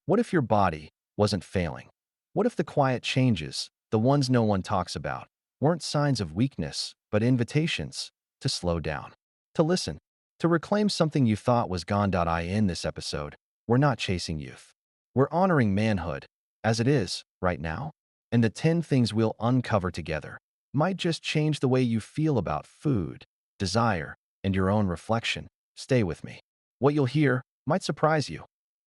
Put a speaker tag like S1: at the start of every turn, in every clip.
S1: What if your body wasn't failing? What if the quiet changes, the ones no one talks about, weren't signs of weakness, but invitations to slow down, to listen, to reclaim something you thought was gone? In this episode, we're not chasing youth. We're honoring manhood as it is right now, and the 10 things we'll uncover together might just change the way you feel about food, desire, and your own reflection. Stay with me. What you'll hear might surprise you.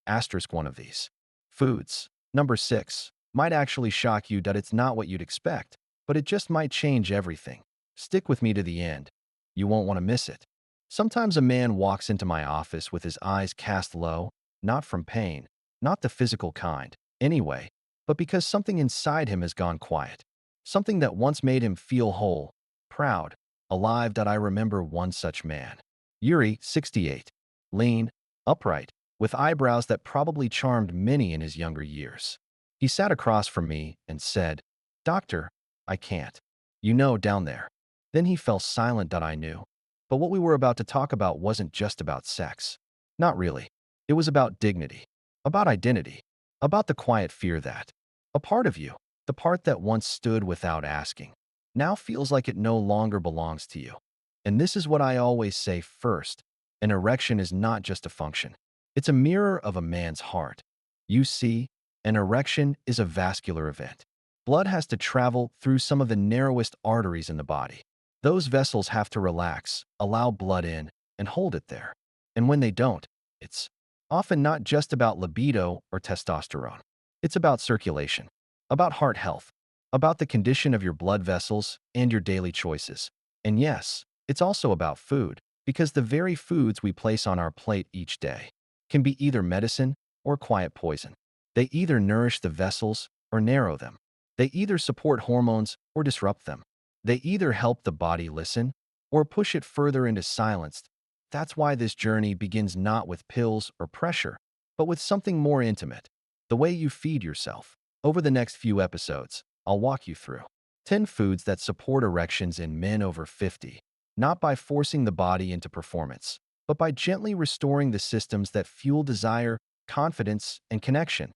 S1: Asterisk one of these. Foods. Number 6. Might actually shock you that it's not what you'd expect, but it just might change everything. Stick with me to the end. You won't want to miss it. Sometimes a man walks into my office with his eyes cast low, not from pain, not the physical kind, anyway, but because something inside him has gone quiet. Something that once made him feel whole, proud, alive. I remember one such man. Yuri, 68. Lean, upright, with eyebrows that probably charmed many in his younger years. He sat across from me and said, "Doctor, I can't. You know, down there." Then he fell silent. I knew. But what we were about to talk about wasn't just about sex. Not really. It was about dignity, about identity, about the quiet fear that a part of you, the part that once stood without asking, now feels like it no longer belongs to you. And this is what I always say first. An erection is not just a function. It's a mirror of a man's heart. You see, an erection is a vascular event. Blood has to travel through some of the narrowest arteries in the body. Those vessels have to relax, allow blood in, and hold it there. And when they don't, it's often not just about libido or testosterone. It's about circulation, about heart health, about the condition of your blood vessels and your daily choices. And yes, it's also about food, because the very foods we place on our plate each day can be either medicine or quiet poison. They either nourish the vessels or narrow them. They either support hormones or disrupt them. They either help the body listen or push it further into silence. That's why this journey begins not with pills or pressure, but with something more intimate, the way you feed yourself. Over the next few episodes, I'll walk you through 10 foods that support erections in men over 50, not by forcing the body into performance, but by gently restoring the systems that fuel desire, confidence, and connection.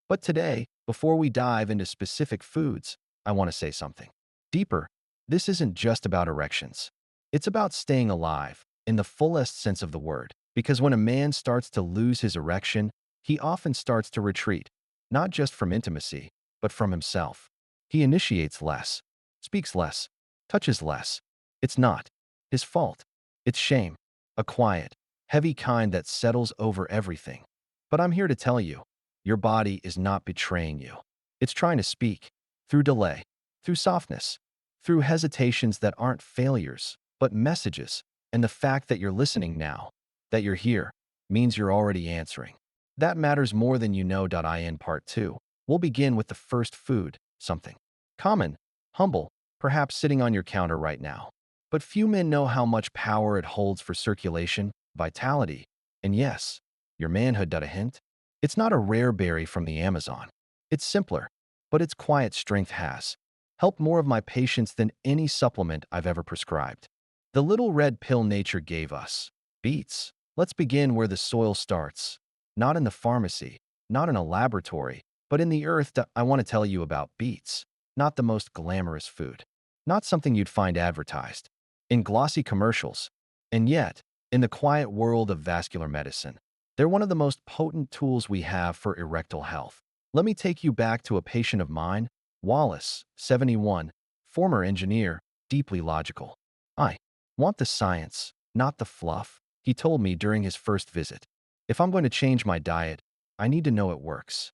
S1: But today, before we dive into specific foods, I want to say something deeper. This isn't just about erections. It's about staying alive, in the fullest sense of the word. Because when a man starts to lose his erection, he often starts to retreat, not just from intimacy, but from himself. He initiates less, speaks less, touches less. It's not his fault. It's shame, a quiet, heavy kind that settles over everything. But I'm here to tell you, your body is not betraying you. It's trying to speak, through delay, through softness, through hesitations that aren't failures, but messages. And the fact that you're listening now, that you're here, means you're already answering. That matters more than you know. In part 2, we'll begin with the first food, something common, humble, perhaps sitting on your counter right now. But few men know how much power it holds for circulation, vitality, and yes, your manhood. A hint? It's not a rare berry from the Amazon. It's simpler, but its quiet strength has helped more of my patients than any supplement I've ever prescribed. The little red pill nature gave us. Beets. Let's begin where the soil starts. Not in the pharmacy, not in a laboratory, but in the earth. I want to tell you about beets. Not the most glamorous food. Not something you'd find advertised in glossy commercials. And yet, in the quiet world of vascular medicine, they're one of the most potent tools we have for erectile health. Let me take you back to a patient of mine, Wallace, 71, former engineer, deeply logical. I want the science, not the fluff, he told me during his first visit. If I'm going to change my diet, I need to know it works.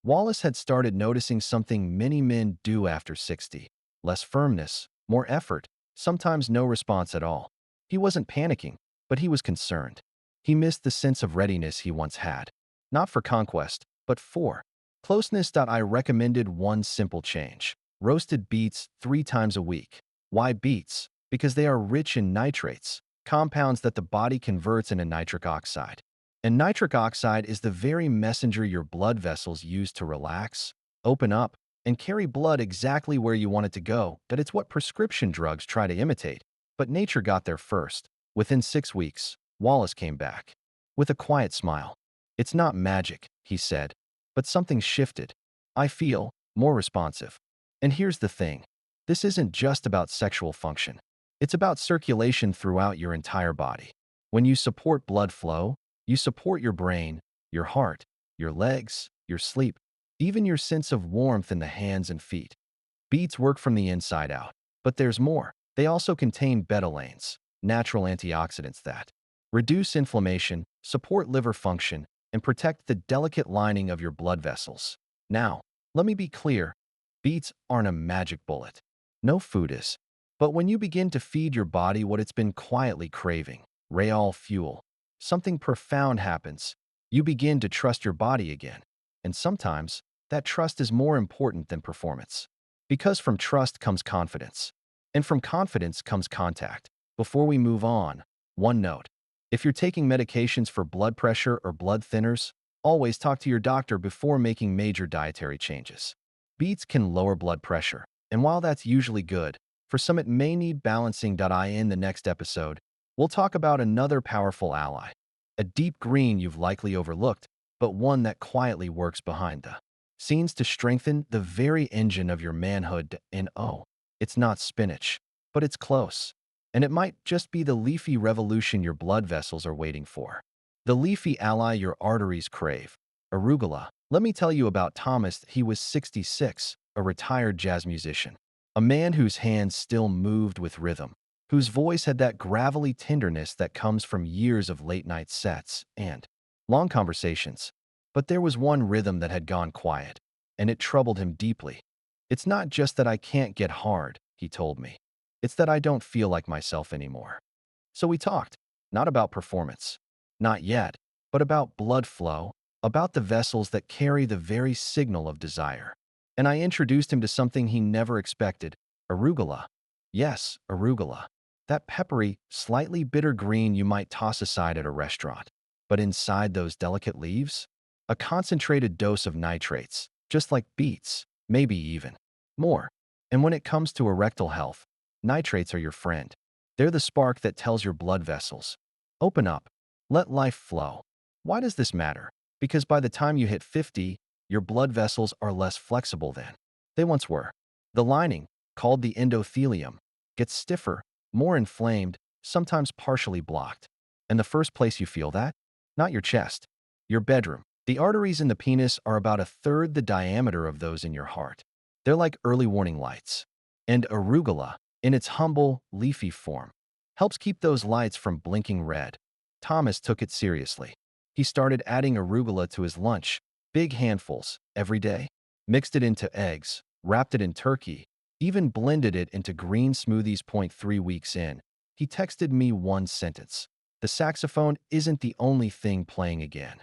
S1: Wallace had started noticing something many men do after 60. Less firmness, more effort, sometimes no response at all. He wasn't panicking, but he was concerned. He missed the sense of readiness he once had. Not for conquest, but for closeness. I recommended one simple change. Roasted beets 3 times a week. Why beets? Because they are rich in nitrates, compounds that the body converts into nitric oxide. And nitric oxide is the very messenger your blood vessels use to relax, open up, and carry blood exactly where you want it to go. That it's what prescription drugs try to imitate. But nature got there first. Within 6 weeks, Wallace came back with a quiet smile. "It's not magic," he said. But something shifted. I feel more responsive. And here's the thing. This isn't just about sexual function. It's about circulation throughout your entire body. When you support blood flow, you support your brain, your heart, your legs, your sleep, even your sense of warmth in the hands and feet. Beets work from the inside out. But there's more. They also contain betalains, natural antioxidants that reduce inflammation, support liver function, and protect the delicate lining of your blood vessels. Now, let me be clear. Beets aren't a magic bullet. No food is. But when you begin to feed your body what it's been quietly craving, real fuel, something profound happens. You begin to trust your body again. And sometimes, that trust is more important than performance. Because from trust comes confidence. And from confidence comes contact. Before we move on, one note. If you're taking medications for blood pressure or blood thinners, always talk to your doctor before making major dietary changes. Beets can lower blood pressure, and while that's usually good, for some it may need balancing. In the next episode, we'll talk about another powerful ally, a deep green you've likely overlooked, but one that quietly works behind the scenes to strengthen the very engine of your manhood. And oh, it's not spinach, but it's close. And it might just be the leafy revolution your blood vessels are waiting for. The leafy ally your arteries crave, arugula. Let me tell you about Thomas. He was 66, a retired jazz musician. A man whose hands still moved with rhythm, whose voice had that gravelly tenderness that comes from years of late-night sets and long conversations. But there was one rhythm that had gone quiet, and it troubled him deeply. It's not just that I can't get hard, he told me. It's that I don't feel like myself anymore. So we talked, not about performance, not yet, but about blood flow, about the vessels that carry the very signal of desire. And I introduced him to something he never expected, arugula. Yes, arugula. That peppery, slightly bitter green you might toss aside at a restaurant. But inside those delicate leaves, a concentrated dose of nitrates, just like beets, maybe even more. And when it comes to erectile health, nitrates are your friend. They're the spark that tells your blood vessels, open up, let life flow. Why does this matter? Because by the time you hit 50, your blood vessels are less flexible than they once were. The lining, called the endothelium, gets stiffer, more inflamed, sometimes partially blocked. And the first place you feel that? Not your chest, your bedroom. The arteries in the penis are about a third the diameter of those in your heart. They're like early warning lights. And arugula, in its humble, leafy form, helps keep those lights from blinking red. Thomas took it seriously. He started adding arugula to his lunch, big handfuls, every day. Mixed it into eggs, wrapped it in turkey, even blended it into green smoothies. 3 weeks in, he texted me one sentence. The saxophone isn't the only thing playing again.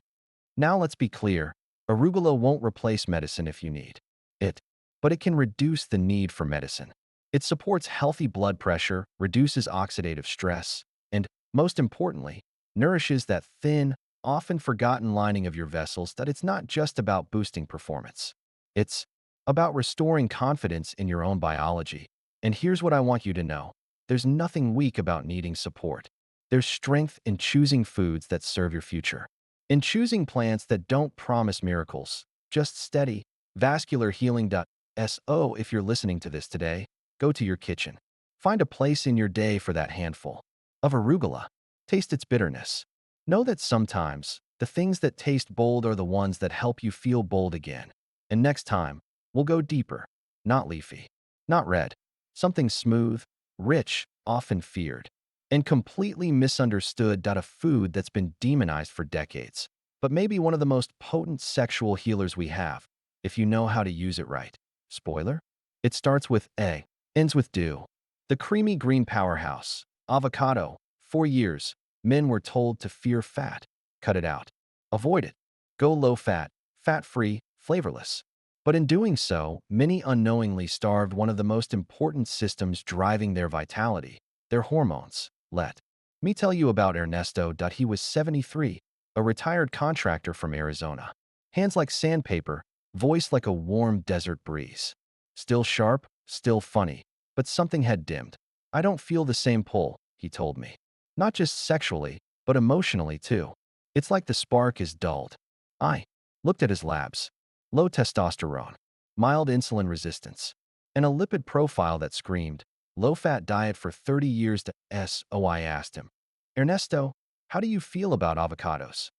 S1: Now let's be clear, arugula won't replace medicine if you need it, but it can reduce the need for medicine. It supports healthy blood pressure, reduces oxidative stress, and, most importantly, nourishes that thin, often forgotten lining of your vessels. That it's not just about boosting performance. It's about restoring confidence in your own biology. And here's what I want you to know. There's nothing weak about needing support. There's strength in choosing foods that serve your future. In choosing plants that don't promise miracles, just steady, vascular healing. So if you're listening to this today, go to your kitchen. Find a place in your day for that handful of arugula. Taste its bitterness. Know that sometimes, the things that taste bold are the ones that help you feel bold again. And next time, we'll go deeper. Not leafy. Not red. Something smooth, rich, often feared, and completely misunderstood. A food that's been demonized for decades, but maybe one of the most potent sexual healers we have, if you know how to use it right. Spoiler? It starts with A, ends with do. The creamy green powerhouse, avocado. For years, men were told to fear fat. Cut it out. Avoid it. Go low fat, fat-free, flavorless. But in doing so, many unknowingly starved one of the most important systems driving their vitality, their hormones. Let me tell you about Ernesto. He was 73, a retired contractor from Arizona. Hands like sandpaper, voice like a warm desert breeze. Still sharp, still funny, but something had dimmed. I don't feel the same pull, he told me. Not just sexually, but emotionally too. It's like the spark is dulled. I looked at his labs. low testosterone, mild insulin resistance, and a lipid profile that screamed, low-fat diet for 30 years to so I asked him, Ernesto, how do you feel about avocados?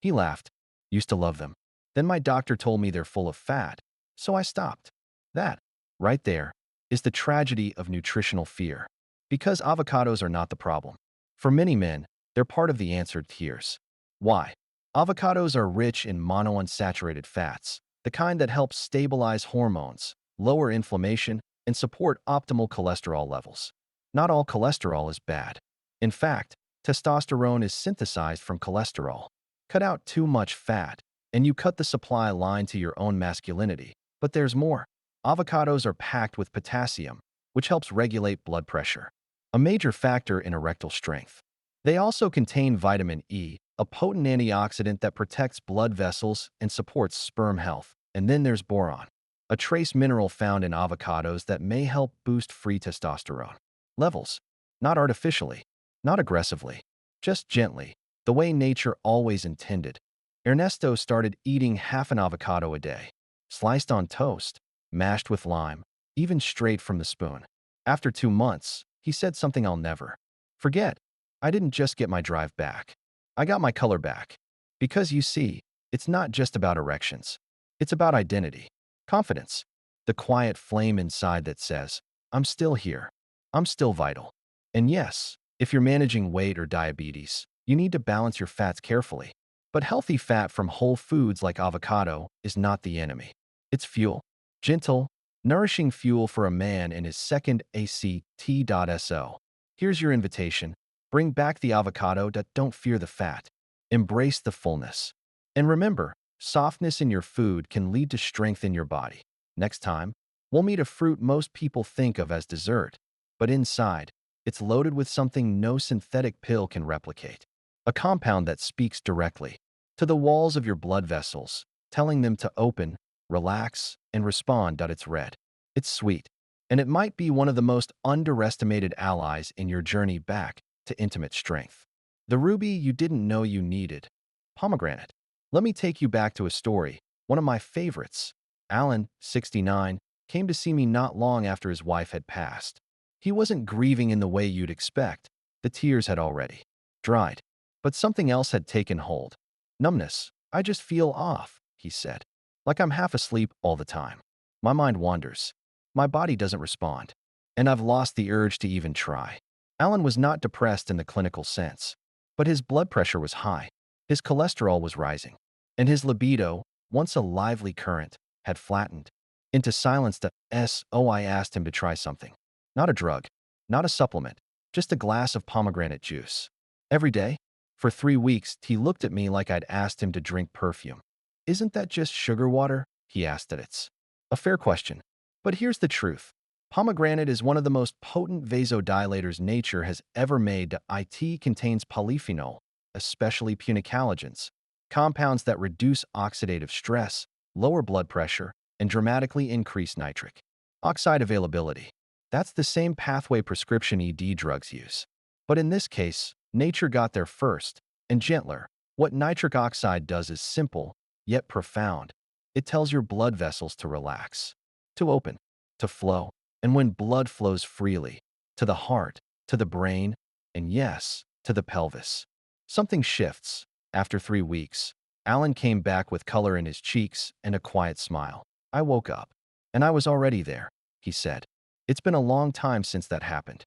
S1: He laughed. Used to love them. Then my doctor told me they're full of fat, so I stopped. That, right there, is the tragedy of nutritional fear. Because avocados are not the problem. For many men, they're part of the answer. Here's why. Avocados are rich in monounsaturated fats, the kind that helps stabilize hormones, lower inflammation, and support optimal cholesterol levels. Not all cholesterol is bad. In fact, testosterone is synthesized from cholesterol. Cut out too much fat, and you cut the supply line to your own masculinity. But there's more. Avocados are packed with potassium, which helps regulate blood pressure, a major factor in erectile strength. They also contain vitamin E, a potent antioxidant that protects blood vessels and supports sperm health. And then there's boron, a trace mineral found in avocados that may help boost free testosterone levels, not artificially, not aggressively, just gently, the way nature always intended. Ernesto started eating half an avocado a day, sliced on toast, mashed with lime, even straight from the spoon. After 2 months, he said something I'll never forget. I didn't just get my drive back. I got my color back. Because you see, it's not just about erections. It's about identity, confidence, the quiet flame inside that says, I'm still here. I'm still vital. And yes, if you're managing weight or diabetes, you need to balance your fats carefully. But healthy fat from whole foods like avocado is not the enemy. It's fuel. Gentle, nourishing fuel for a man in his second ACT.SO. Here's your invitation. Bring back the avocado. Don't fear the fat. Embrace the fullness. And remember, softness in your food can lead to strength in your body. Next time, we'll meet a fruit most people think of as dessert, but inside, it's loaded with something no synthetic pill can replicate. A compound that speaks directly to the walls of your blood vessels, telling them to open, relax, and respond. It's red. It's sweet. And it might be one of the most underestimated allies in your journey back to intimate strength. The ruby you didn't know you needed. Pomegranate. Let me take you back to a story, one of my favorites. Alan, 69, came to see me not long after his wife had passed. He wasn't grieving in the way you'd expect. The tears had already dried. But something else had taken hold. Numbness. I just feel off, he said. Like I'm half asleep all the time. My mind wanders. My body doesn't respond. And I've lost the urge to even try. Alan was not depressed in the clinical sense. But his blood pressure was high. His cholesterol was rising. And his libido, once a lively current, had flattened into silence. I asked him to try something. Not a drug. Not a supplement. Just a glass of pomegranate juice. Every day? For 3 weeks, he looked at me like I'd asked him to drink perfume. Isn't that just sugar water? He asked. It's a fair question. But here's the truth. Pomegranate is one of the most potent vasodilators nature has ever made. It contains polyphenol, especially punicalagins, compounds that reduce oxidative stress, lower blood pressure, and dramatically increase nitric oxide availability. That's the same pathway prescription ED drugs use. But in this case, nature got there first, and gentler. What nitric oxide does is simple, yet profound. It tells your blood vessels to relax, to open, to flow. And when blood flows freely, to the heart, to the brain, and yes, to the pelvis, something shifts. After 3 weeks, Alan came back with color in his cheeks and a quiet smile. I woke up, and I was already there, he said. It's been a long time since that happened.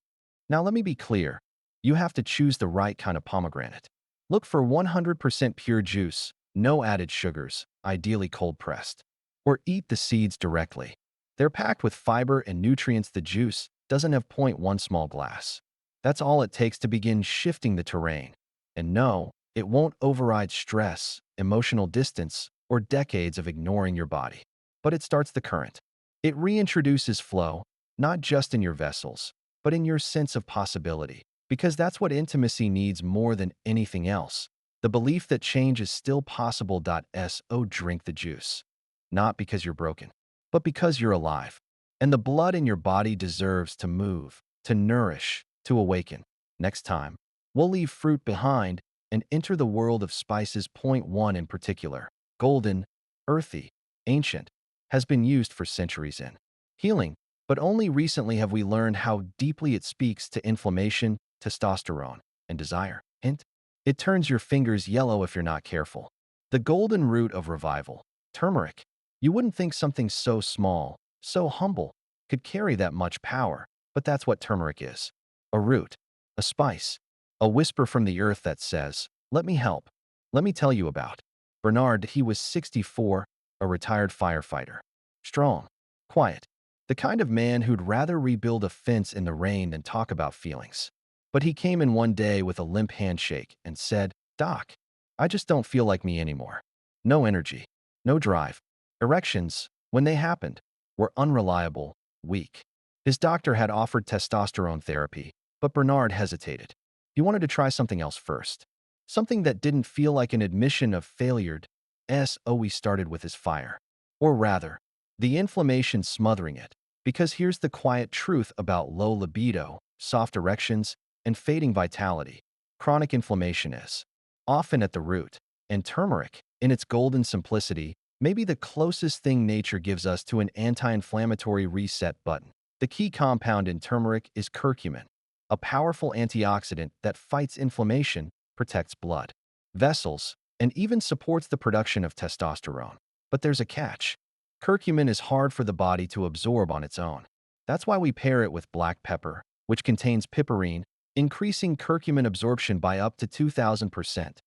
S1: Now let me be clear. You have to choose the right kind of pomegranate. Look for 100% pure juice, no added sugars, ideally cold-pressed. Or eat the seeds directly. They're packed with fiber and nutrients. The juice doesn't have 0.1 small glass. That's all it takes to begin shifting the terrain. And no, it won't override stress, emotional distance, or decades of ignoring your body. But it starts the current. It reintroduces flow, not just in your vessels, but in your sense of possibility. Because that's what intimacy needs more than anything else. The belief that change is still possible. Drink the juice. Not because you're broken, but because you're alive. And the blood in your body deserves to move, to nourish, to awaken. Next time, we'll leave fruit behind and enter the world of spices. Point 1 in particular. Golden, earthy, ancient, has been used for centuries in healing, but only recently have we learned how deeply it speaks to inflammation, testosterone, and desire. Hint, it turns your fingers yellow if you're not careful. The golden root of revival, turmeric. You wouldn't think something so small, so humble, could carry that much power, but that's what turmeric is. A root, a spice, a whisper from the earth that says, let me help. Let me tell you about Bernard. He was 64, a retired firefighter. Strong, quiet, the kind of man who'd rather rebuild a fence in the rain than talk about feelings. But he came in one day with a limp handshake and said, Doc, I just don't feel like me anymore. No energy, no drive. Erections, when they happened, were unreliable, weak. His doctor had offered testosterone therapy, but Bernard hesitated. He wanted to try something else first. Something that didn't feel like an admission of failure. So he started with his fire. Or rather, the inflammation smothering it. Because here's the quiet truth about low libido, soft erections, and fading vitality. Chronic inflammation is often at the root, and turmeric, in its golden simplicity, may be the closest thing nature gives us to an anti-inflammatory reset button. The key compound in turmeric is curcumin, a powerful antioxidant that fights inflammation, protects blood vessels, and even supports the production of testosterone. But there's a catch. Curcumin is hard for the body to absorb on its own. That's why we pair it with black pepper, which contains piperine, increasing curcumin absorption by up to 2,000%.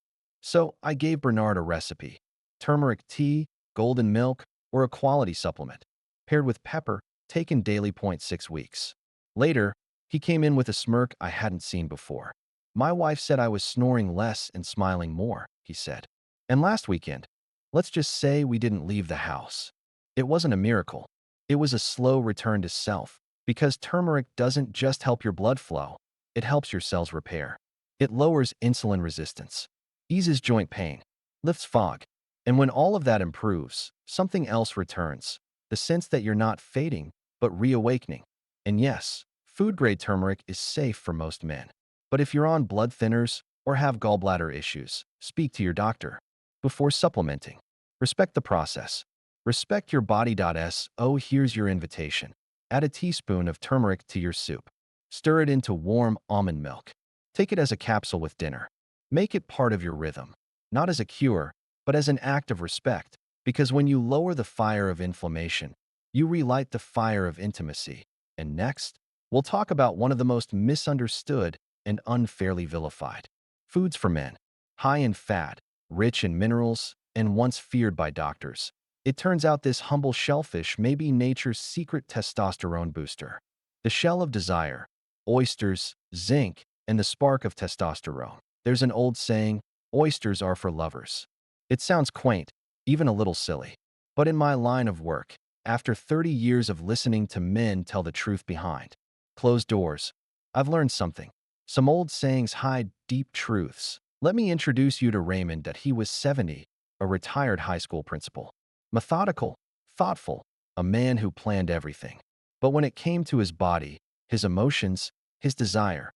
S1: So I gave Bernard a recipe: turmeric tea, golden milk, or a quality supplement, paired with pepper, taken daily. 6 weeks. Later, he came in with a smirk I hadn't seen before. My wife said I was snoring less and smiling more, he said. And last weekend, let's just say we didn't leave the house. It wasn't a miracle. It was a slow return to self, because turmeric doesn't just help your blood flow, it helps your cells repair. It lowers insulin resistance, eases joint pain, lifts fog. And when all of that improves, something else returns, the sense that you're not fading, but reawakening. And yes, food-grade turmeric is safe for most men. But if you're on blood thinners or have gallbladder issues, speak to your doctor before supplementing. Respect the process. Respect your body. So here's your invitation. Add a teaspoon of turmeric to your soup. Stir it into warm almond milk. Take it as a capsule with dinner. Make it part of your rhythm, not as a cure, but as an act of respect, because when you lower the fire of inflammation, you relight the fire of intimacy. And next, we'll talk about one of the most misunderstood and unfairly vilified foods for men. High in fat, rich in minerals, and once feared by doctors. It turns out this humble shellfish may be nature's secret testosterone booster. The shell of desire, oysters, zinc, and the spark of testosterone. There's an old saying, oysters are for lovers. It sounds quaint, even a little silly. But in my line of work, after 30 years of listening to men tell the truth behind closed doors, I've learned something. Some old sayings hide deep truths. Let me introduce you to Raymond. He was 70, a retired high school principal. Methodical, thoughtful, a man who planned everything. But when it came to his body, his emotions, his desire,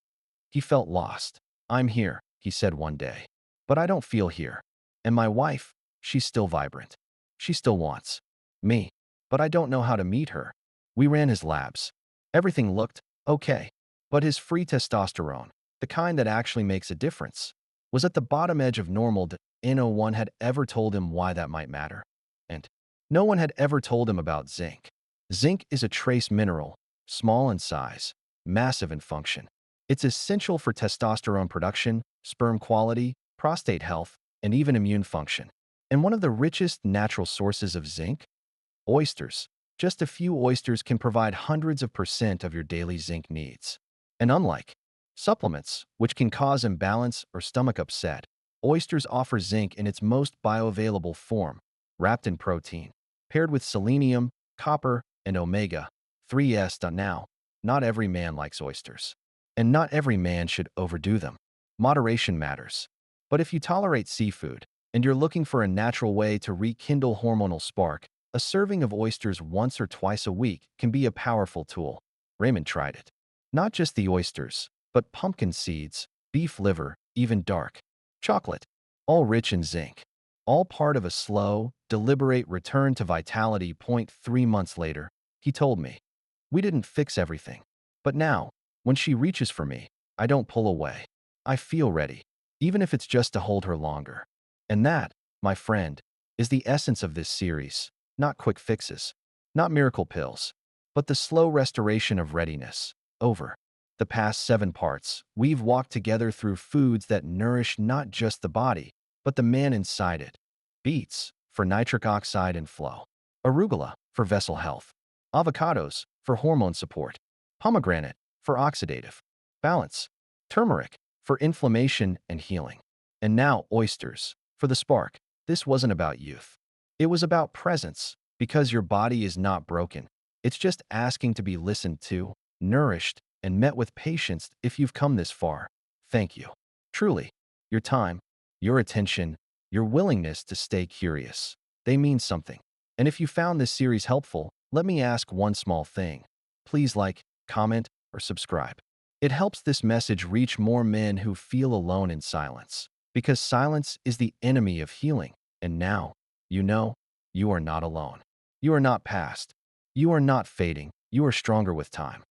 S1: he felt lost. I'm here, he said one day, but I don't feel here. And my wife, she's still vibrant. She still wants me, but I don't know how to meet her. We ran his labs. Everything looked okay, but his free testosterone, the kind that actually makes a difference, was at the bottom edge of normal. No one had ever told him why that might matter. And no one had ever told him about zinc. Zinc is a trace mineral, small in size, massive in function. It's essential for testosterone production, sperm quality, prostate health, and even immune function. And one of the richest natural sources of zinc? Oysters. Just a few oysters can provide hundreds of % of your daily zinc needs. And unlike supplements, which can cause imbalance or stomach upset, oysters offer zinc in its most bioavailable form, wrapped in protein, paired with selenium, copper, and omega-3s. Now, not every man likes oysters. And not every man should overdo them. Moderation matters. But if you tolerate seafood, and you're looking for a natural way to rekindle hormonal spark, a serving of oysters once or twice a week can be a powerful tool. Raymond tried it. Not just the oysters, but pumpkin seeds, beef liver, even dark chocolate, all rich in zinc. All part of a slow, deliberate return to vitality. 3 months later, he told me, "We didn't fix everything. But now, when she reaches for me, I don't pull away. I feel ready, even if it's just to hold her longer." And that, my friend, is the essence of this series. Not quick fixes, not miracle pills, but the slow restoration of readiness. Over the past 7 parts, we've walked together through foods that nourish not just the body, but the man inside it. Beets, for nitric oxide and flow. Arugula, for vessel health. Avocados, for hormone support. Pomegranate, for oxidative balance. Turmeric, for inflammation and healing. And now oysters, for the spark. This wasn't about youth. It was about presence, because your body is not broken. It's just asking to be listened to, nourished, and met with patience. If you've come this far, thank you. Truly, your time, your attention, your willingness to stay curious, they mean something. And if you found this series helpful, let me ask one small thing. Please like, comment, or subscribe. It helps this message reach more men who feel alone in silence. Because silence is the enemy of healing. And now, you know, you are not alone. You are not past. You are not fading. You are stronger with time.